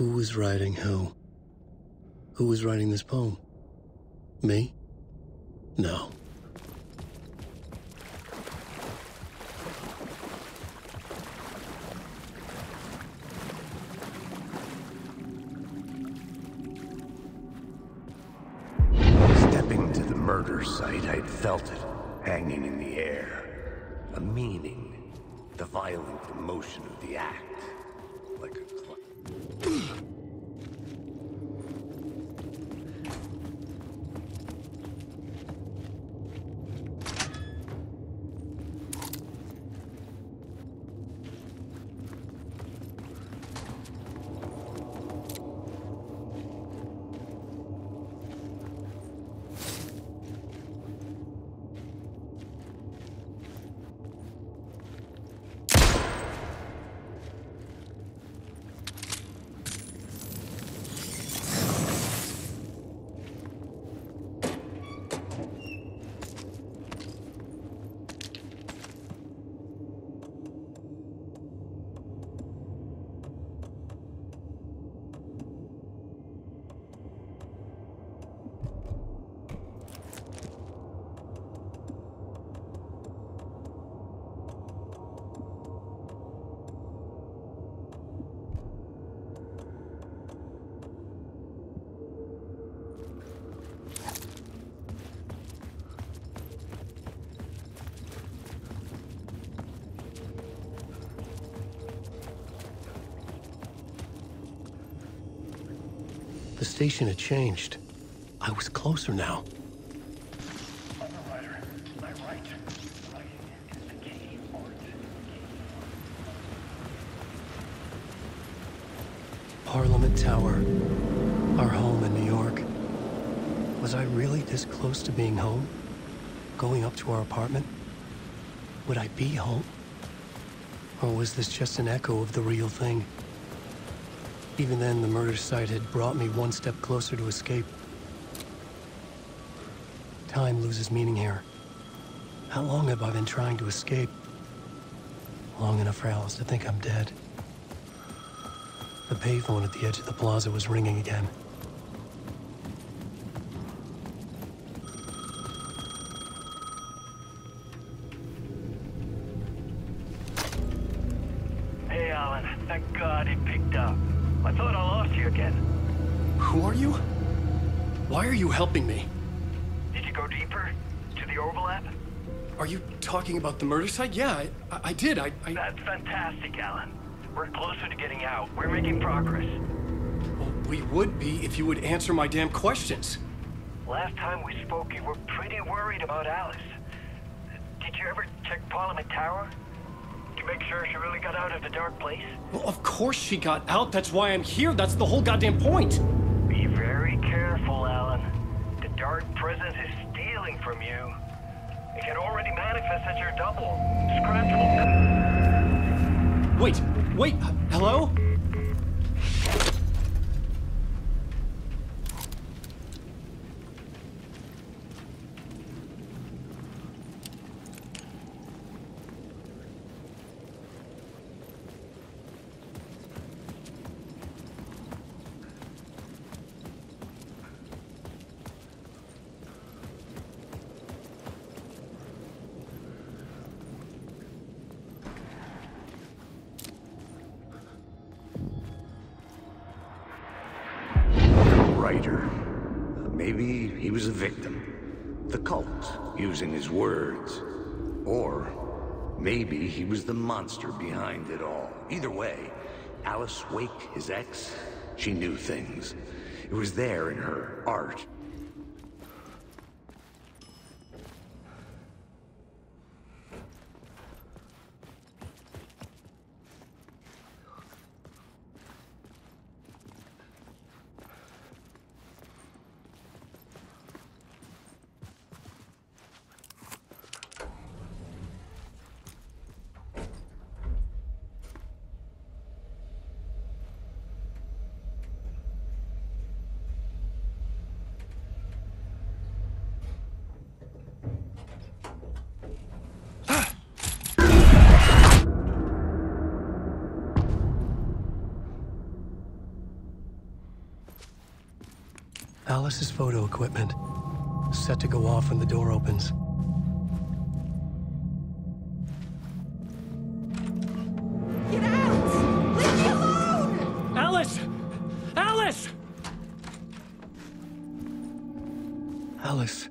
Who was writing who? Who was writing this poem? Me? No. Stepping to the murder site, I'd felt it, hanging in the air. A meaning. The violent emotion of the act. Like a The station had changed. I was closer now. Parliament Tower. Our home in New York. Was I really this close to being home? Going up to our apartment? Would I be home? Or was this just an echo of the real thing? Even then, the murder site had brought me one step closer to escape. Time loses meaning here. How long have I been trying to escape? Long enough for Alice to think I'm dead. The payphone at the edge of the plaza was ringing again. Hey, Alan. Thank God he picked up. I thought I lost you again. Who are you? Why are you helping me? Did you go deeper? To the overlap? Are you talking about the murder site? Yeah, I did. That's fantastic, Alan. We're closer to getting out. We're making progress. Well, we would be if you would answer my damn questions. Last time we spoke, you were pretty worried about Alice. Did you ever check Parliament Tower? To make sure she really got out of the dark place? Well, of course she got out. That's why I'm here. That's the whole goddamn point. Be very careful, Alan. The dark presence is stealing from you. It can already manifest as your double. Wait, hello? Maybe he was a victim. The cult, using his words. Or maybe he was the monster behind it all. Either way, Alice Wake, his ex, she knew things. It was there in her art. Alice's photo equipment, set to go off when the door opens. Get out! Leave me alone! Alice! Alice! Alice.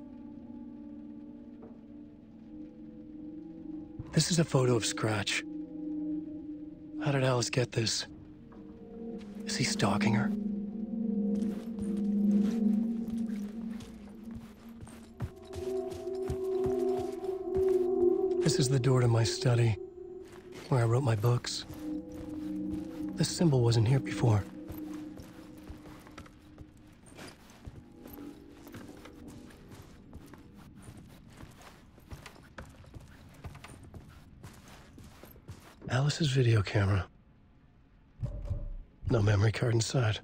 This is a photo of Scratch. How did Alice get this? Is he stalking her? This is the door to my study, where I wrote my books. This symbol wasn't here before. Alice's video camera. No memory card inside.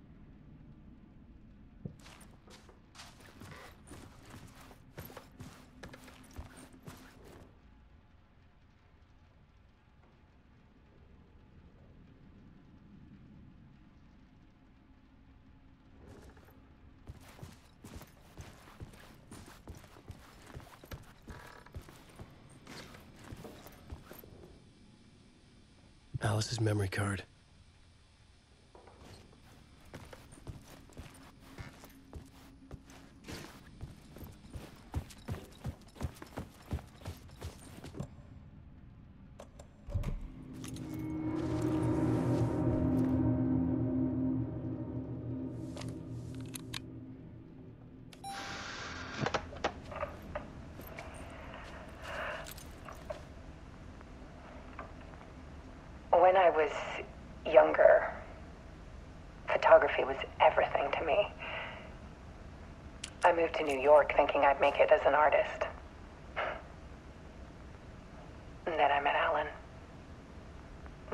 Alice's memory card. When I was younger, photography was everything to me. I moved to New York thinking I'd make it as an artist. And then I met Alan.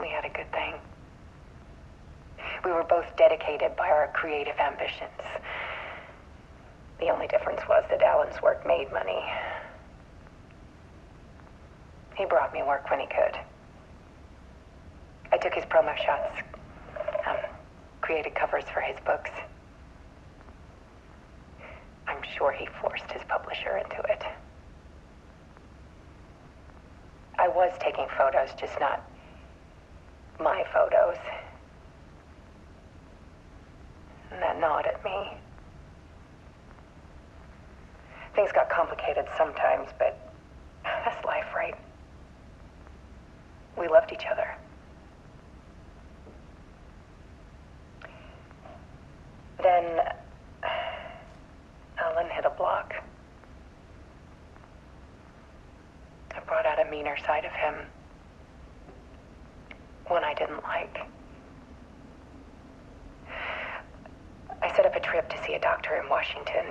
We had a good thing. We were both dedicated by our creative ambitions. The only difference was that Alan's work made money. He brought me work when he could. I took his promo shots, created covers for his books. I'm sure he forced his publisher into it. I was taking photos, just not my photos. And that gnawed at me. Things got complicated sometimes, but that's life, right? We loved each other. Then Alan hit a block. I brought out a meaner side of him. One I didn't like. I set up a trip to see a doctor in Washington.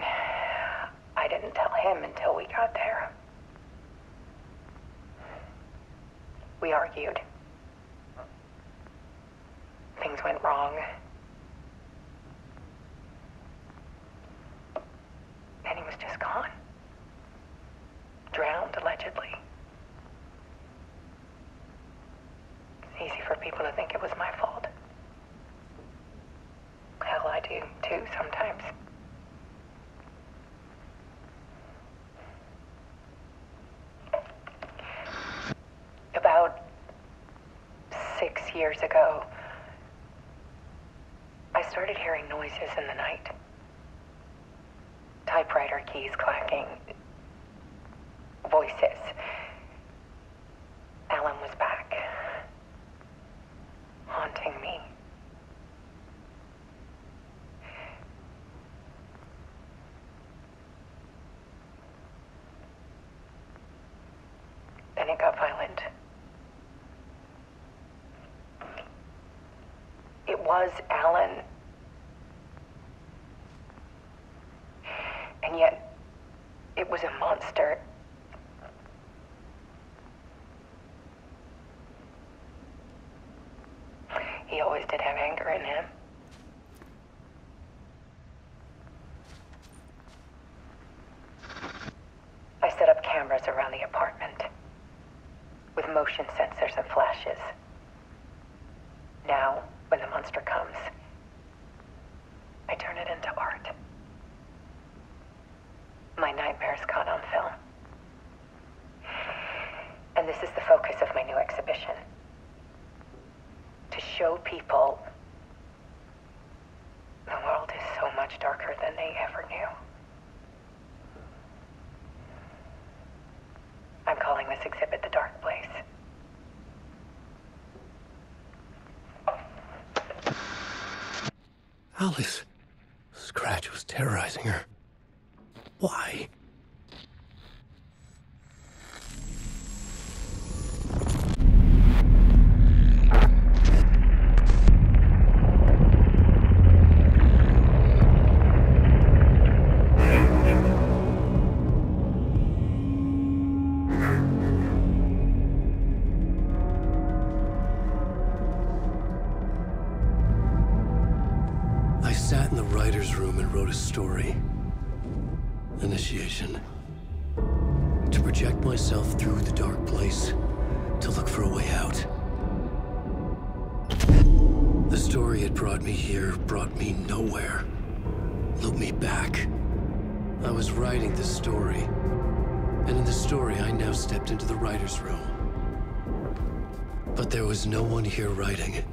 I didn't tell him until we got there. We argued. Things went wrong. And he was just gone. Drowned, allegedly. It's easy for people to think it was my fault. Hell, I do, too, sometimes. About 6 years ago, I started hearing noises in the night. Typewriter keys clacking. Voices. Alan was back. Haunting me. Then it got violent. It was Alan. And yet, it was a monster. He always did have anger in him. I set up cameras around the apartment with motion sensors and flashes. Now, when the monster comes, I turn it into art. My nightmares caught on film. And this is the focus of my new exhibition. To show people the world is so much darker than they ever knew. I'm calling this exhibit The Dark Place. Alice. Scratch was terrorizing her. Why? I sat in the writer's room and wrote a story. Initiation. To project myself through the dark place, to look for a way out. The story had brought me here, brought me nowhere. Looked me back. I was writing the story. And in the story, I now stepped into the writer's room. But there was no one here writing it.